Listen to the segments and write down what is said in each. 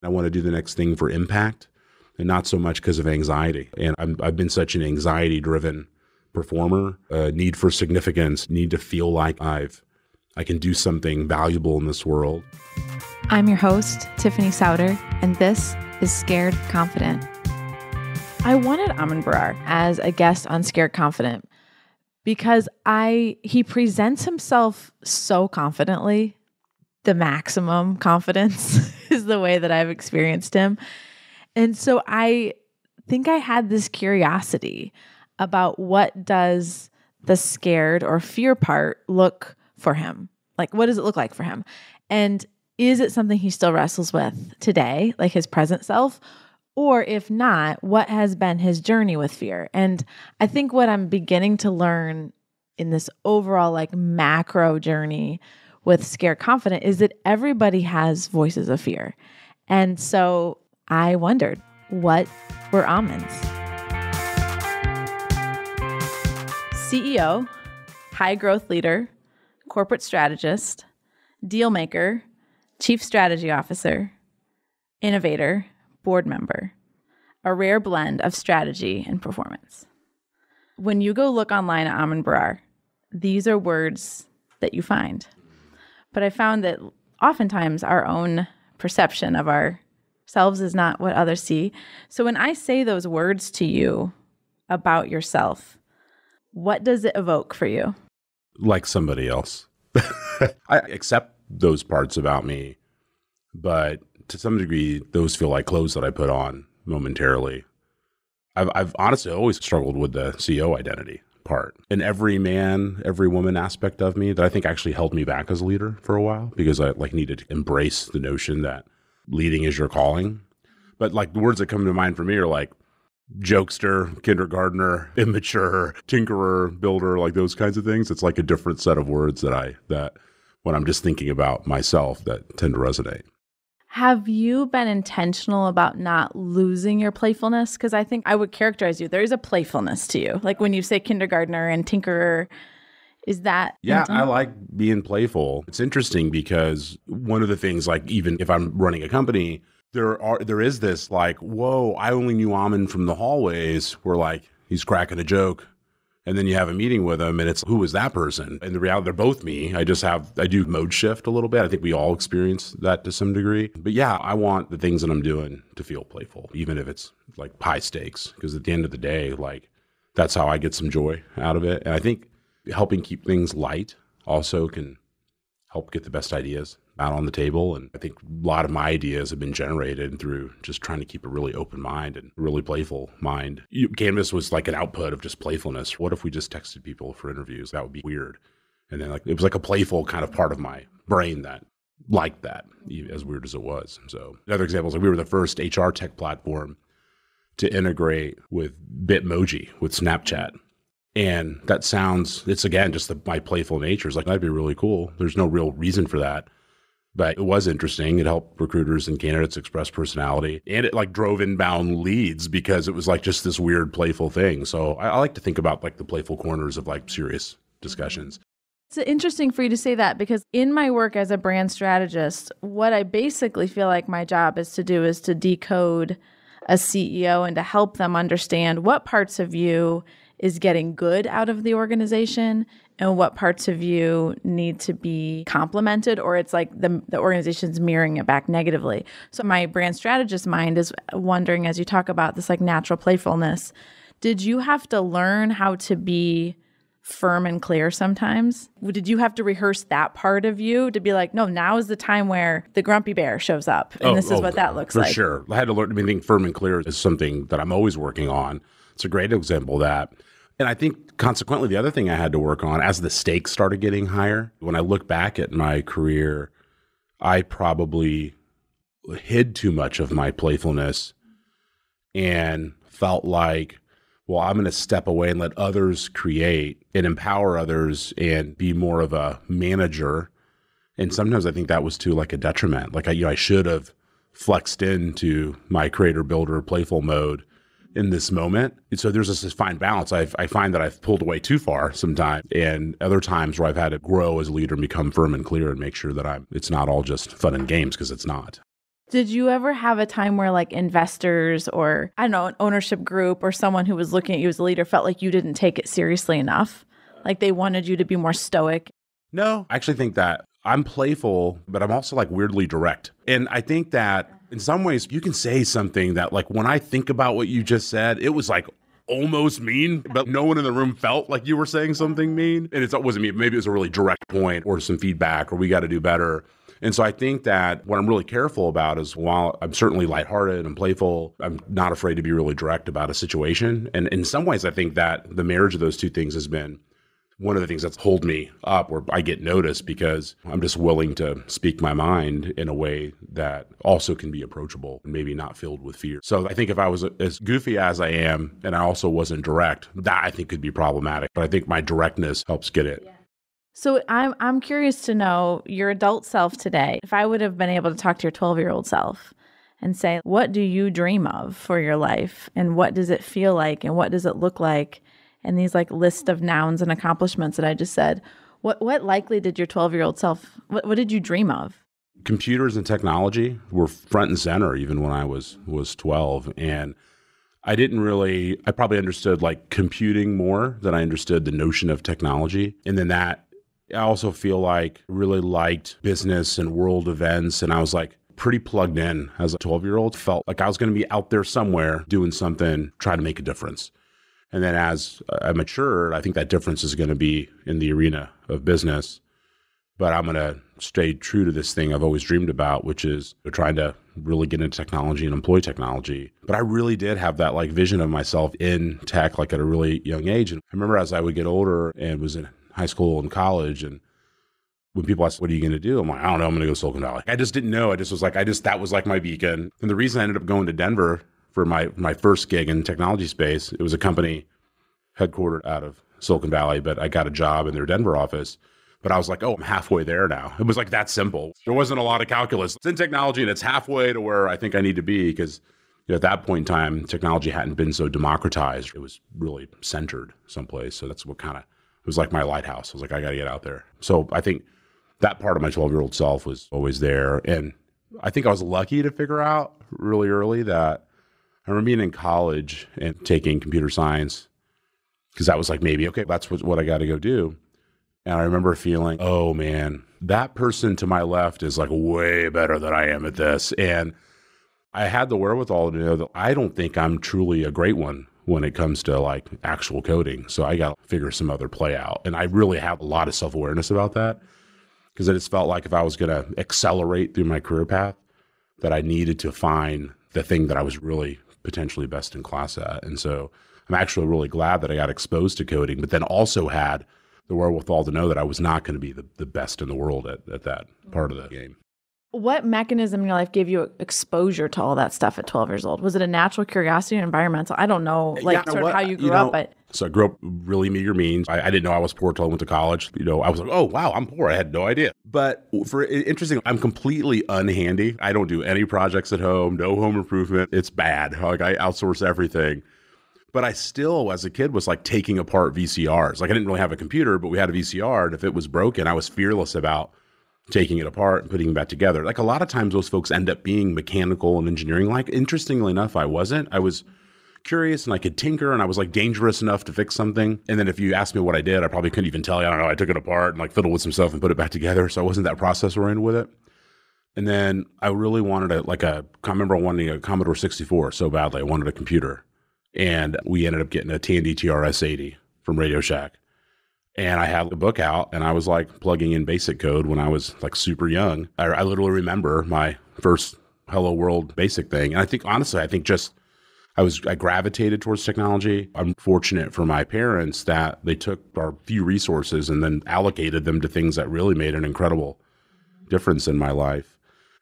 I want to do the next thing for impact and not so much because of anxiety. And I've been such an anxiety-driven performer, need for significance, need to feel like I can do something valuable in this world. I'm your host, Tiffany Souter, and this is Scared Confident. I wanted Aman Brar as a guest on Scared Confident because he presents himself so confidently. The maximum confidence is the way that I've experienced him. And so I think I had this curiosity about what does the scared or fear part look for him? Like, what does it look like for him? And is it something he still wrestles with today, like his present self? Or if not, what has been his journey with fear? And I think what I'm beginning to learn in this overall like macro journey with Scared Confident is that everybody has voices of fear. And so I wondered, what were Amans? CEO, high growth leader, corporate strategist, deal maker, chief strategy officer, innovator, board member, a rare blend of strategy and performance. When you go look online at Aman Brar, these are words that you find. But I found that oftentimes our own perception of ourselves is not what others see. So when I say those words to you about yourself, what does it evoke for you? Like somebody else. I accept those parts about me, but to some degree, those feel like clothes that I put on momentarily. I've honestly always struggled with the CEO identity part. And every man, every woman aspect of me that I think actually held me back as a leader for a while because I needed to embrace the notion that leading is your calling. But the words that come to mind for me are like jokester, kindergartner, immature, tinkerer, builder, those kinds of things. It's like a different set of words that when I'm just thinking about myself that tend to resonate. Have you been intentional about not losing your playfulness? Because I think I would characterize you. There is a playfulness to you. Like when you say kindergartner and tinkerer, is that? Yeah, I like being playful. It's interesting because one of the things, even if I'm running a company, there is this whoa, I only knew Aman from the hallways where he's cracking a joke. And then you have a meeting with him and it's, who is that person? And the reality, they're both me. I do mode shift a little bit. I think we all experience that to some degree. But yeah, I want the things that I'm doing to feel playful, even if it's high stakes. Because at the end of the day, that's how I get some joy out of it. And I think helping keep things light also can help get the best ideas out on the table. And I think a lot of my ideas have been generated through just trying to keep a really open mind and really playful mind. Canvas was an output of just playfulness. What if we just texted people for interviews? That would be weird. And then it was a playful kind of part of my brain that liked that, as weird as it was. So another example is we were the first HR tech platform to integrate with Bitmoji, with Snapchat. And that it's again, just my playful nature is that'd be really cool. There's no real reason for that. But it was interesting. It helped recruiters and candidates express personality. And it drove inbound leads because it was just this weird, playful thing. So I like to think about the playful corners of serious discussions. It's interesting for you to say that because in my work as a brand strategist, what I basically feel like my job is to do is to decode a CEO and to help them understand what parts of you is getting good out of the organization and what parts of you need to be complimented, or it's the organization's mirroring it back negatively. So my brand strategist mind is wondering, as you talk about this natural playfulness, did you have to learn how to be firm and clear sometimes? Did you have to rehearse that part of you to be no, now is the time where the grumpy bear shows up and this is what that looks like? For sure. I had to learn. I think firm and clear is something that I'm always working on. It's a great example of that. And I think consequently, the other thing I had to work on as the stakes started getting higher, when I look back at my career, I probably hid too much of my playfulness and felt well, I'm going to step away and let others create and empower others and be more of a manager. And sometimes I think that was to a detriment. I should have flexed into my creator, builder, playful mode in this moment. And so there's this fine balance. I find that I've pulled away too far sometimes, and other times where I've had to grow as a leader and become firm and clear and make sure that it's not all just fun and games, because it's not. Did you ever have a time where like investors or, I don't know, an ownership group or someone who was looking at you as a leader felt like you didn't take it seriously enough? Like they wanted you to be more stoic? No, I actually think that I'm playful, but I'm also like weirdly direct. And I think that in some ways you can say something that like when I think about what you just said, it was like almost mean, but no one in the room felt like you were saying something mean. And it wasn't mean. Maybe it was a really direct point or some feedback or we got to do better. And so I think that what I'm really careful about is while I'm certainly lighthearted and playful, I'm not afraid to be really direct about a situation. And in some ways, I think that the marriage of those two things has been one of the things that's hold me up where I get noticed because I'm just willing to speak my mind in a way that also can be approachable and maybe not filled with fear. So I think if I was as goofy as I am and I also wasn't direct, that I think could be problematic. But I think my directness helps get it. So I'm curious to know your adult self today. If I would have been able to talk to your 12-year-old self and say, what do you dream of for your life? And what does it feel like? And what does it look like? And these like list of nouns and accomplishments that I just said, what likely did your 12-year-old self, what did you dream of? Computers and technology were front and center even when I was 12. And I probably understood like computing more than I understood the notion of technology. And then I also feel like really liked business and world events. And I was like pretty plugged in as a 12-year-old, felt like I was going to be out there somewhere doing something, trying to make a difference. And then as I matured, I think that difference is going to be in the arena of business. But I'm going to stay true to this thing I've always dreamed about, which is trying to really get into technology and employ technology. But I really did have that like vision of myself in tech, like at a really young age. And I remember as I would get older and was in high school and college, and when people ask, what are you going to do? I'm like, I don't know, I'm going to go to Silicon Valley. I just didn't know. That was like my beacon. And the reason I ended up going to Denver for my first gig in technology space, it was a company headquartered out of Silicon Valley, but I got a job in their Denver office. But I was like, oh, I'm halfway there now. It was like that simple. There wasn't a lot of calculus. It's in technology and it's halfway to where I think I need to be because at that point in time, technology hadn't been so democratized. It was really centered someplace. So that's what it was like my lighthouse. I was like, I got to get out there. So I think that part of my 12-year-old self was always there. And I think I was lucky to figure out really early that I remember being in college and taking computer science because that was like maybe, okay, that's what I got to go do. And I remember feeling, oh man, that person to my left is like way better than I am at this. And I had the wherewithal to know that I don't think I'm truly a great one when it comes to like actual coding. So I got to figure some other play out. And I really have a lot of self-awareness about that because I just felt like if I was going to accelerate through my career path, that I needed to find the thing that I was really potentially best in class at. And so I'm actually really glad that I got exposed to coding, but then also had the wherewithal to know that I was not going to be the best in the world at that part of the game. What mechanism in your life gave you exposure to all that stuff at 12 years old? Was it a natural curiosity or environmental? I don't know, how you grew up. But so I grew up really meager means. I didn't know I was poor until I went to college. I was like, oh, wow, I'm poor. I had no idea. But interesting, I'm completely unhandy. I don't do any projects at home, no home improvement. It's bad. Like I outsource everything. But I still, as a kid, was like taking apart VCRs. Like I didn't really have a computer, but we had a VCR. And if it was broken, I was fearless about taking it apart and putting it back together. Like a lot of times those folks end up being mechanical and engineering. Like interestingly enough, I wasn't. I was curious and I could tinker and I was like dangerous enough to fix something. And then if you asked me what I did, I probably couldn't even tell you. I don't know. I took it apart and like fiddled with some stuff and put it back together. So I wasn't that process oriented with it. And then I really wanted I remember wanting a Commodore 64 so badly. I wanted a computer. And we ended up getting a Tandy TRS-80 from Radio Shack. And I had the book out and I was like plugging in basic code when I was like super young. I literally remember my first Hello World basic thing. And I think, honestly, I gravitated towards technology. I'm fortunate for my parents that they took our few resources and then allocated them to things that really made an incredible difference in my life.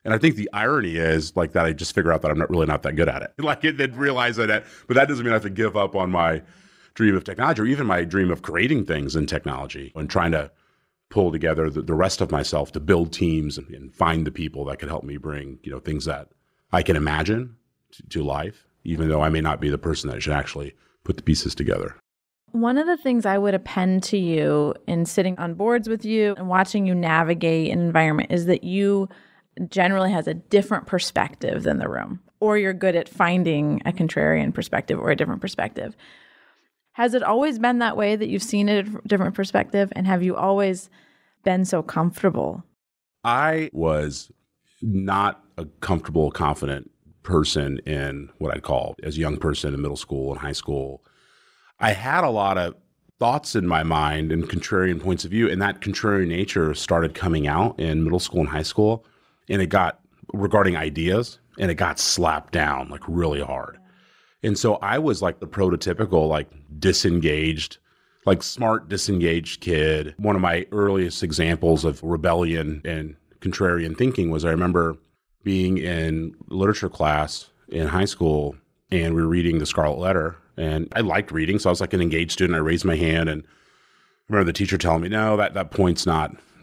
And I think the irony is like that I just figure out that I'm not that good at it. Like it didn't realize that, but that doesn't mean I have to give up on my dream of technology or even my dream of creating things in technology and trying to pull together the rest of myself to build teams and find the people that could help me bring, things that I can imagine to life, even though I may not be the person that should actually put the pieces together. One of the things I would append to you in sitting on boards with you and watching you navigate an environment is that you generally has a different perspective than the room, or you're good at finding a contrarian perspective or a different perspective. Has it always been that way, that you've seen it a different perspective? And have you always been so comfortable? I was not a comfortable, confident person in what I'd call as a young person in middle school and high school. I had a lot of thoughts in my mind and contrarian points of view, and that contrarian nature started coming out in middle school and high school, and it got regarding ideas, and it got slapped down like really hard. And so I was like the prototypical like disengaged, like smart disengaged kid. One of my earliest examples of rebellion and contrarian thinking was I remember being in literature class in high school, and we were reading The Scarlet Letter. And I liked reading, so I was like an engaged student. I raised my hand, and I remember the teacher telling me, no, that point's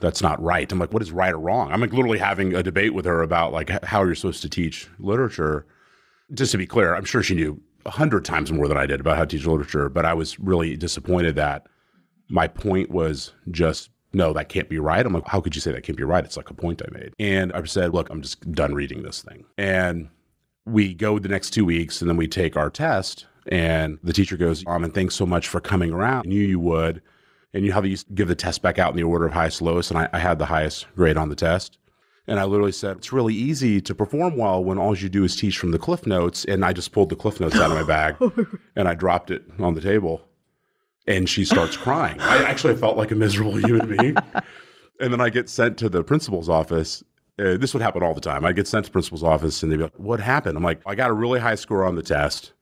that's not right. I'm like, what is right or wrong? I'm like literally having a debate with her about like how you're supposed to teach literature. Just to be clear, I'm sure she knew 100 times more than I did about how to teach literature, but I was really disappointed that my point was just, no, that can't be right. I'm like, how could you say that can't be right? It's like a point I made. And I said, look, I'm just done reading this thing. And we go the next 2 weeks, and then we take our test. And the teacher goes, Aman, thanks so much for coming around. I knew you would. And you know how they used to give the test back out in the order of highest to lowest, and I had the highest grade on the test. And I literally said, it's really easy to perform well when all you do is teach from the Cliff Notes. And I just pulled the Cliff Notes out of my bag and I dropped it on the table. And she starts crying. I actually felt like a miserable human being. And then I get sent to the principal's office. This would happen all the time. I get sent to the principal's office, and they'd be like, what happened? I'm like, I got a really high score on the test.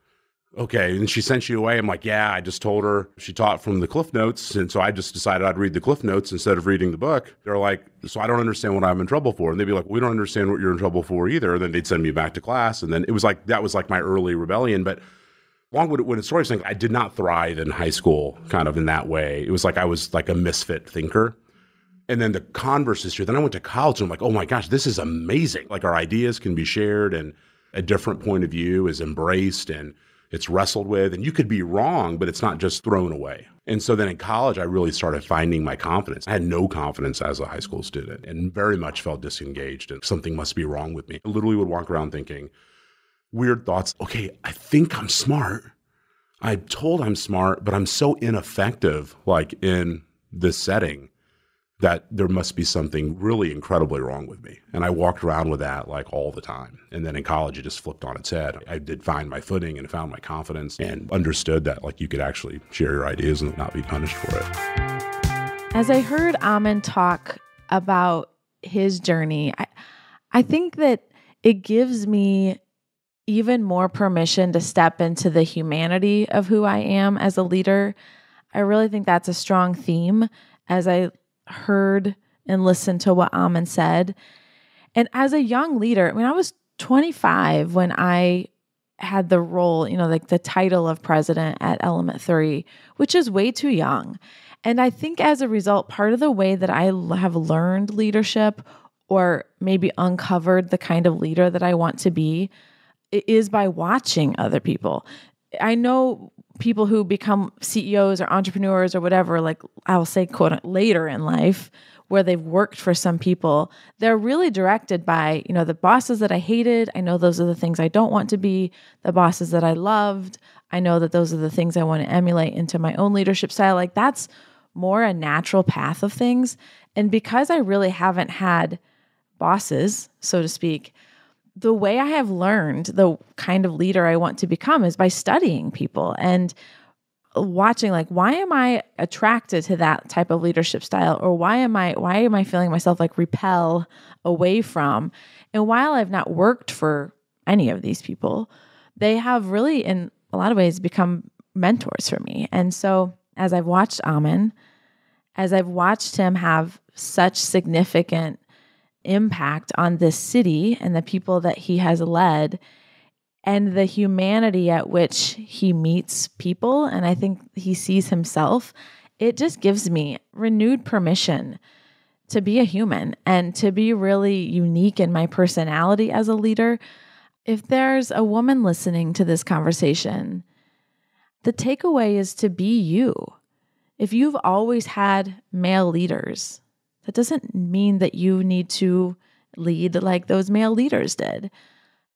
Okay, and she sent you away. I'm like, yeah, I just told her she taught from the Cliff Notes, and so I just decided I'd read the Cliff Notes instead of reading the book. They're like, so I don't understand what I'm in trouble for. And they'd be like, we don't understand what you're in trouble for either. And then they'd send me back to class, and then it was like, that was like my early rebellion. But along with the story saying, I did not thrive in high school kind of in that way. It was like I was like a misfit thinker. And then the converse is true. Then I went to college, and I'm like, oh my gosh, this is amazing. Like our ideas can be shared, and a different point of view is embraced, and it's wrestled with, and you could be wrong, but it's not just thrown away. And so then in college, I really started finding my confidence. I had no confidence as a high school student and very much felt disengaged, and something must be wrong with me. I literally would walk around thinking weird thoughts. Okay, I think I'm smart. I'm told I'm smart, but I'm so ineffective, like in this setting, that there must be something really incredibly wrong with me. And I walked around with that like all the time. And then in college, it just flipped on its head. I did find my footing and found my confidence and understood that like you could actually share your ideas and not be punished for it. As I heard Aman talk about his journey, I think that it gives me even more permission to step into the humanity of who I am as a leader. I really think that's a strong theme as I heard and listened to what Aman said. And as a young leader, I mean, I was 25 when I had the role, like the title of president at Element 3, which is way too young. And I think as a result, part of the way that I have learned leadership or maybe uncovered the kind of leader that I want to be is by watching other people. I know people who become CEOs or entrepreneurs or whatever, like I'll say quote later in life, where they've worked for some people, they're really directed by, the bosses that I hated. I know those are the things I don't want to be. The bosses that I loved, I know that those are the things I want to emulate into my own leadership style. Like that's more a natural path of things. And because I really haven't had bosses, so to speak, the way I have learned the kind of leader I want to become is by studying people and watching, like, why am I attracted to that type of leadership style? Or why am I feeling myself like repel away from? And while I've not worked for any of these people, they have really, in a lot of ways, become mentors for me. And so as I've watched Aman, as I've watched him have such significant impact on this city and the people that he has led and the humanity at which he meets people, and I think he sees himself, it just gives me renewed permission to be a human and to be really unique in my personality as a leader. If there's a woman listening to this conversation, the takeaway is to be you. If you've always had male leaders, that doesn't mean that you need to lead like those male leaders did.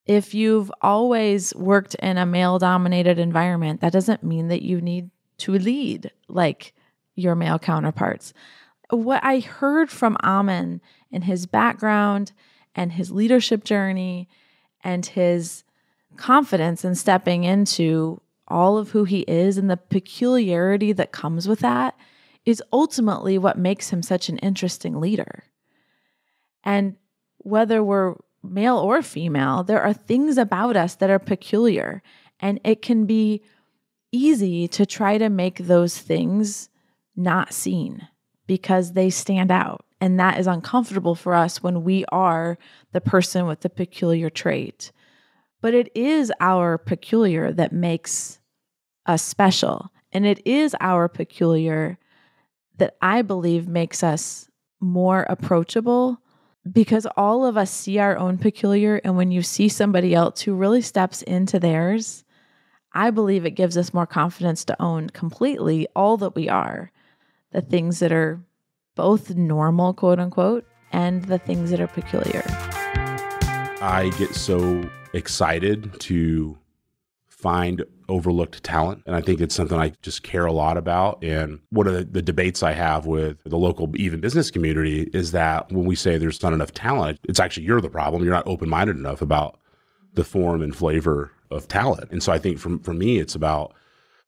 If you've always worked in a male-dominated environment, that doesn't mean that you need to lead like your male counterparts. What I heard from Aman and his background and his leadership journey and his confidence in stepping into all of who he is and the peculiarity that comes with that is ultimately what makes him such an interesting leader. And whether we're male or female, there are things about us that are peculiar, and it can be easy to try to make those things not seen because they stand out. And that is uncomfortable for us when we are the person with the peculiar trait. But it is our peculiar that makes us special. And it is our peculiar that I believe makes us more approachable, because all of us see our own peculiar. And when you see somebody else who really steps into theirs, I believe it gives us more confidence to own completely all that we are, the things that are both normal, quote unquote, and the things that are peculiar. I get so excited to find overlooked talent. And I think it's something I just care a lot about. And one of the debates I have with the local, even business community, is that when we say there's not enough talent, it's actually you're the problem. You're not open-minded enough about the form and flavor of talent. And so I think for me, it's about,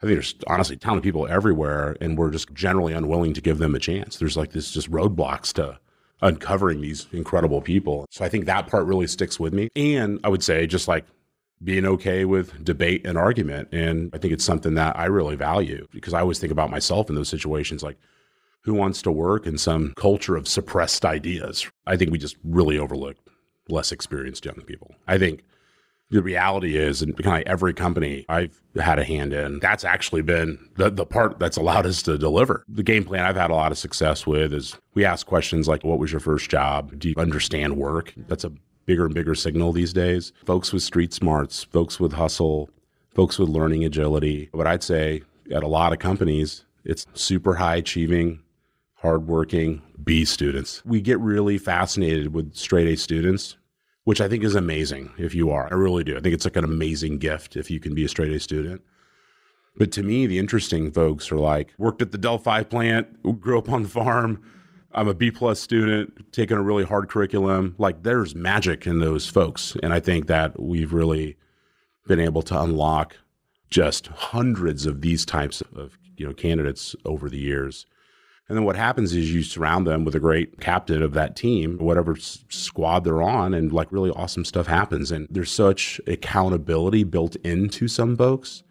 I think there's honestly talented people everywhere, and we're just generally unwilling to give them a chance. There's like this just roadblocks to uncovering these incredible people. So I think that part really sticks with me. And I would say just like being okay with debate and argument. And I think it's something that I really value, because I always think about myself in those situations, like who wants to work in some culture of suppressed ideas? I think we just really overlook less experienced young people. I think the reality is, in kind of every company I've had a hand in, that's actually been the part that's allowed us to deliver. The game plan I've had a lot of success with is we ask questions like, what was your first job? Do you understand work? That's a bigger and bigger signal these days. Folks with street smarts, folks with hustle, folks with learning agility. But I'd say at a lot of companies, it's super high achieving, hardworking B students. We get really fascinated with straight A students, which I think is amazing if you are. I really do. I think it's like an amazing gift if you can be a straight A student. But to me, the interesting folks are like, worked at the Delphi plant, grew up on the farm, I'm a B+ student, taking a really hard curriculum. Like there's magic in those folks. And I think that we've really been able to unlock just hundreds of these types of candidates over the years. And then what happens is you surround them with a great captain of that team, whatever squad they're on, and like really awesome stuff happens. And there's such accountability built into some folks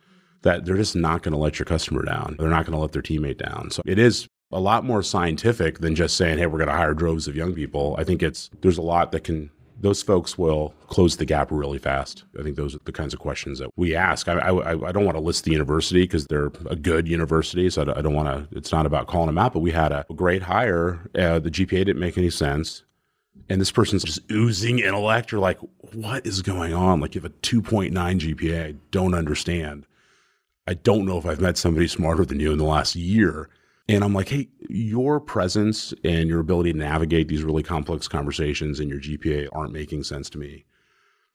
that they're just not going to let your customer down. They're not going to let their teammate down. So it is a lot more scientific than just saying, hey, we're going to hire droves of young people. I think there's a lot that those folks will close the gap really fast. I think those are the kinds of questions that we ask. I don't want to list the university because they're a good university, so I don't want to, it's not about calling them out, but we had a great hire. The GPA didn't make any sense. And this person's just oozing intellect. You're like, what is going on? Like you have a 2.9 GPA. I don't understand. I don't know if I've met somebody smarter than you in the last year. And I'm like, hey, your presence and your ability to navigate these really complex conversations and your GPA aren't making sense to me.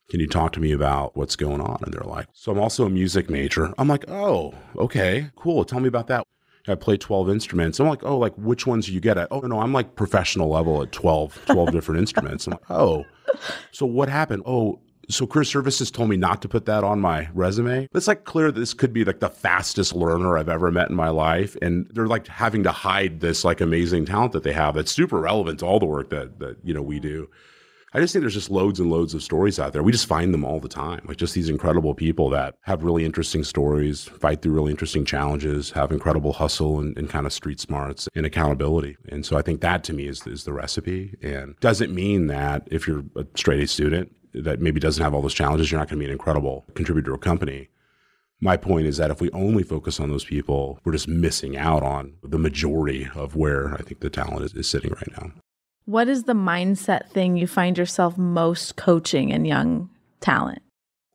Can you talk to me about what's going on? And they're like, so I'm also a music major. I'm like, oh, okay, cool. Tell me about that. I play 12 instruments. I'm like, oh, like which ones do you get at? Oh, no, I'm like professional level at 12 different instruments. I'm like, oh, so what happened? Oh, so career services told me not to put that on my resume. It's like clear that this could be like the fastest learner I've ever met in my life. And they're like having to hide this like amazing talent that they have that's super relevant to all the work that we do. I just think there's just loads and loads of stories out there. We just find them all the time. Like just these incredible people that have really interesting stories, fight through really interesting challenges, have incredible hustle and kind of street smarts and accountability. And so I think that to me is the recipe. And doesn't mean that if you're a straight A student that maybe doesn't have all those challenges, you're not going to be an incredible contributor to a company. My point is that if we only focus on those people, we're just missing out on the majority of where I think the talent is sitting right now. What is the mindset thing you find yourself most coaching in young talent?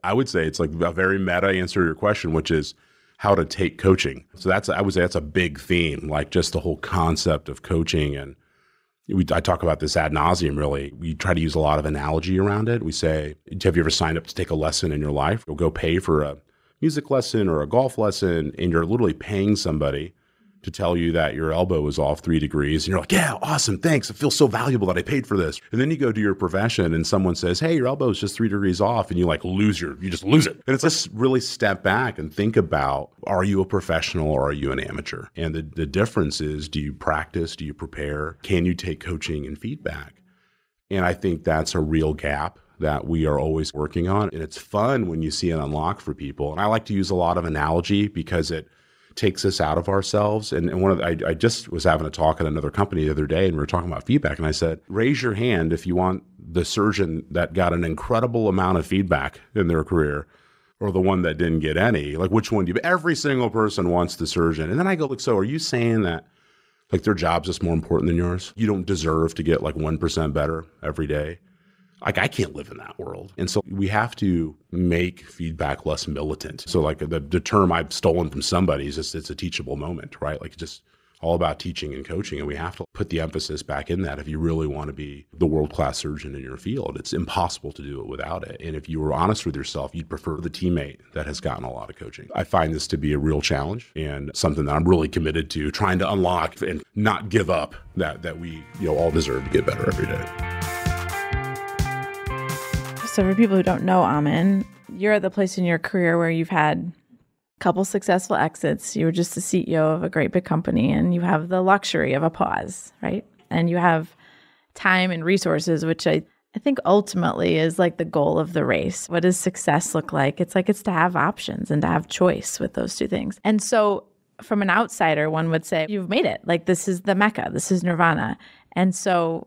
I would say it's like a very meta answer to your question, which is how to take coaching. So I would say that's a big theme, like just the whole concept of coaching. And I talk about this ad nauseum, really. We try to use a lot of analogy around it. We say, have you ever signed up to take a lesson in your life? You'll go pay for a music lesson or a golf lesson, and you're literally paying somebody to tell you that your elbow is off 3 degrees. And you're like, yeah, awesome, thanks. It feels so valuable that I paid for this. And then you go to your profession and someone says, hey, your elbow is just 3 degrees off. And you you just lose it. And it's just really step back and think about, are you a professional or are you an amateur? And the difference is, do you practice? Do you prepare? Can you take coaching and feedback? And I think that's a real gap that we are always working on. And it's fun when you see it unlock for people. And I like to use a lot of analogy because it takes us out of ourselves. And I just was having a talk at another company the other day, and we were talking about feedback. And I said, raise your hand if you want the surgeon that got an incredible amount of feedback in their career, or the one that didn't get any. Like, which one do you? Every single person wants the surgeon. And then I go, like, so are you saying that like their job's just more important than yours? You don't deserve to get like 1% better every day? Like, I can't live in that world. And so we have to make feedback less militant. So like the term I've stolen from somebody is just, it's a teachable moment, right? Like, it's just all about teaching and coaching. And we have to put the emphasis back in that if you really want to be the world-class surgeon in your field. It's impossible to do it without it. And if you were honest with yourself, you'd prefer the teammate that has gotten a lot of coaching. I find this to be a real challenge and something that I'm really committed to trying to unlock and not give up, that we all deserve to get better every day. So for people who don't know Aman, you're at the place in your career where you've had a couple successful exits. You were just the CEO of a great big company, and you have the luxury of a pause, right? And you have time and resources, which I think ultimately is like the goal of the race. What does success look like? It's to have options and to have choice with those two things. And so from an outsider, one would say, you've made it. Like, this is the Mecca. This is Nirvana. And so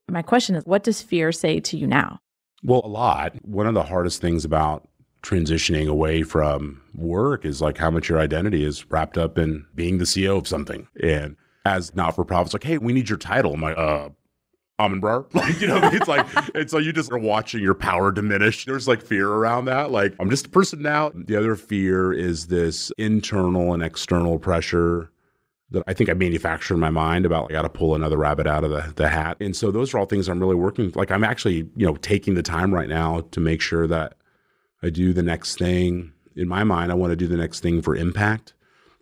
my question is, what does fear say to you now? Well, a lot. One of the hardest things about transitioning away from work is like how much your identity is wrapped up in being the CEO of something. And as not-for-profits, like, hey, we need your title. I'm like, Aman Brar. Like, it's like, and so you just are watching your power diminish. There's like fear around that. Like, I'm just a person now. The other fear is this internal and external pressure that I think I manufacture in my mind about, I got to pull another rabbit out of the hat. And so those are all things I'm really working, like I'm actually, taking the time right now to make sure that I do the next thing. In my mind, I want to do the next thing for impact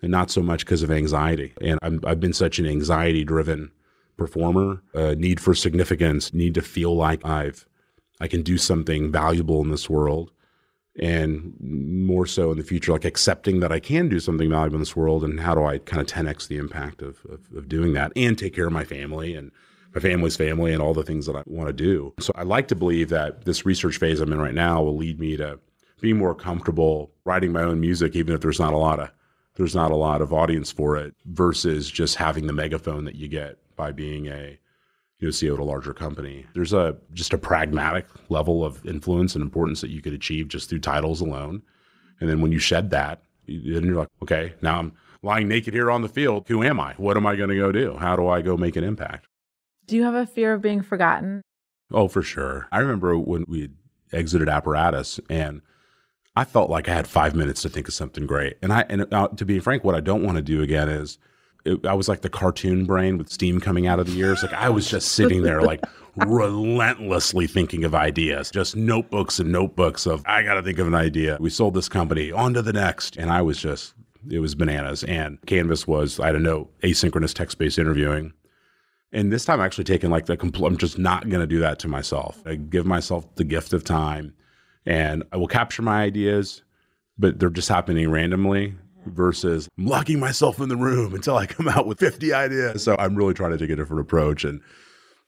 and not so much because of anxiety. And I've been such an anxiety-driven performer, need for significance, need to feel like I can do something valuable in this world. And more so in the future, like accepting that I can do something valuable in this world, and how do I kind of 10x the impact of doing that and take care of my family and my family's family and all the things that I want to do. So I like to believe that this research phase I'm in right now will lead me to being more comfortable writing my own music, even if there's not a lot of audience for it, versus just having the megaphone that you get by being a CEO at a larger company. There's just a pragmatic level of influence and importance that you could achieve just through titles alone. And then when you shed that, then you're like, okay, now I'm lying naked here on the field. Who am I? What am I going to go do? How do I go make an impact? Do you have a fear of being forgotten? Oh, for sure. I remember when we exited Apparatus, and I felt like I had 5 minutes to think of something great. And to be frank, what I don't want to do again is, I was like the cartoon brain with steam coming out of the ears. Like, I was just sitting there like relentlessly thinking of ideas, just notebooks and notebooks of, I got to think of an idea. We sold this company, on to the next. And it was bananas. And Canvas was, I had to know, asynchronous text-based interviewing. And this time I actually taken like I'm just not going to do that to myself. I give myself the gift of time, and I will capture my ideas, but they're just happening randomly. Versus I'm locking myself in the room until I come out with 50 ideas. So I'm really trying to take a different approach and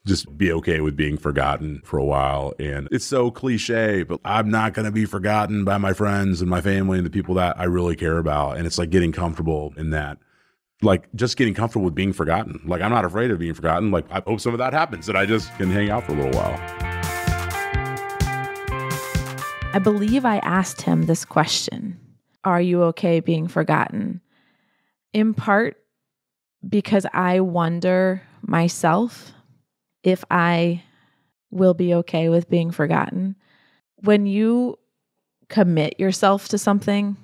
just be okay with being forgotten for a while. And it's so cliche, but I'm not going to be forgotten by my friends and my family and the people that I really care about. And it's like getting comfortable in that, like just getting comfortable with being forgotten. Like, I'm not afraid of being forgotten. Like, I hope some of that happens and I just can hang out for a little while. I believe I asked him this question. Are you okay being forgotten? In part because I wonder myself if I will be okay with being forgotten. When you commit yourself to something,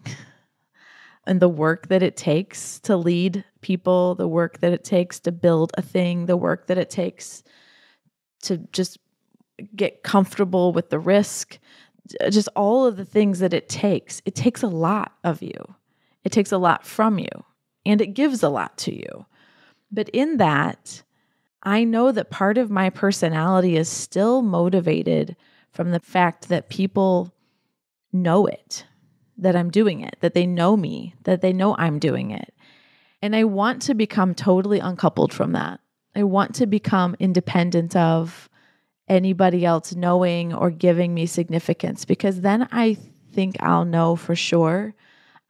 and the work that it takes to lead people, the work that it takes to build a thing, the work that it takes to just get comfortable with the risk, just all of the things that it takes a lot of you. It takes a lot from you, and it gives a lot to you. But in that, I know that part of my personality is still motivated from the fact that people know it, that I'm doing it, that they know me, that they know I'm doing it. And I want to become totally uncoupled from that. I want to become independent of anybody else knowing or giving me significance, because then I think I'll know for sure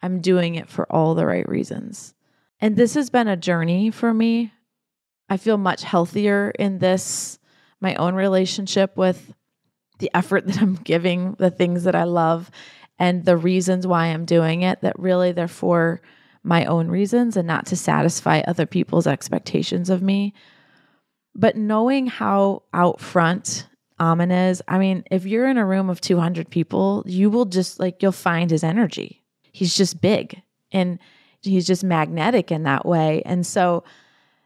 I'm doing it for all the right reasons. And this has been a journey for me. I feel much healthier in this, my own relationship with the effort that I'm giving, the things that I love, and the reasons why I'm doing it, that really they're for my own reasons and not to satisfy other people's expectations of me. But knowing how out front Aman is, I mean, if you're in a room of 200 people, you will just you'll find his energy. He's just big and he's just magnetic in that way. And so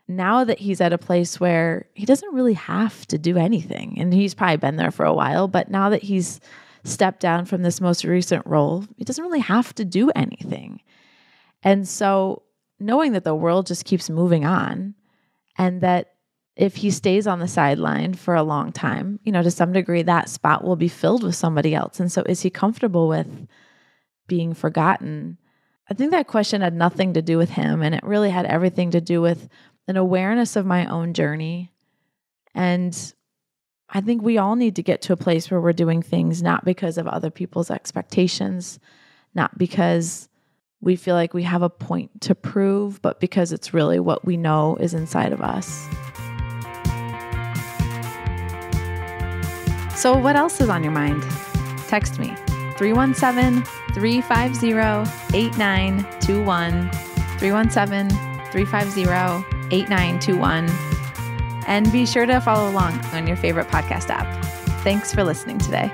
now that he's at a place where he doesn't really have to do anything, and he's probably been there for a while, but now that he's stepped down from this most recent role, he doesn't really have to do anything. And so knowing that the world just keeps moving on, and that if he stays on the sideline for a long time, to some degree, that spot will be filled with somebody else. And so is he comfortable with being forgotten? I think that question had nothing to do with him, and it really had everything to do with an awareness of my own journey. And I think we all need to get to a place where we're doing things not because of other people's expectations, not because we feel like we have a point to prove, but because it's really what we know is inside of us. So what else is on your mind? Text me, 317-350-8921, 317-350-8921. And be sure to follow along on your favorite podcast app. Thanks for listening today.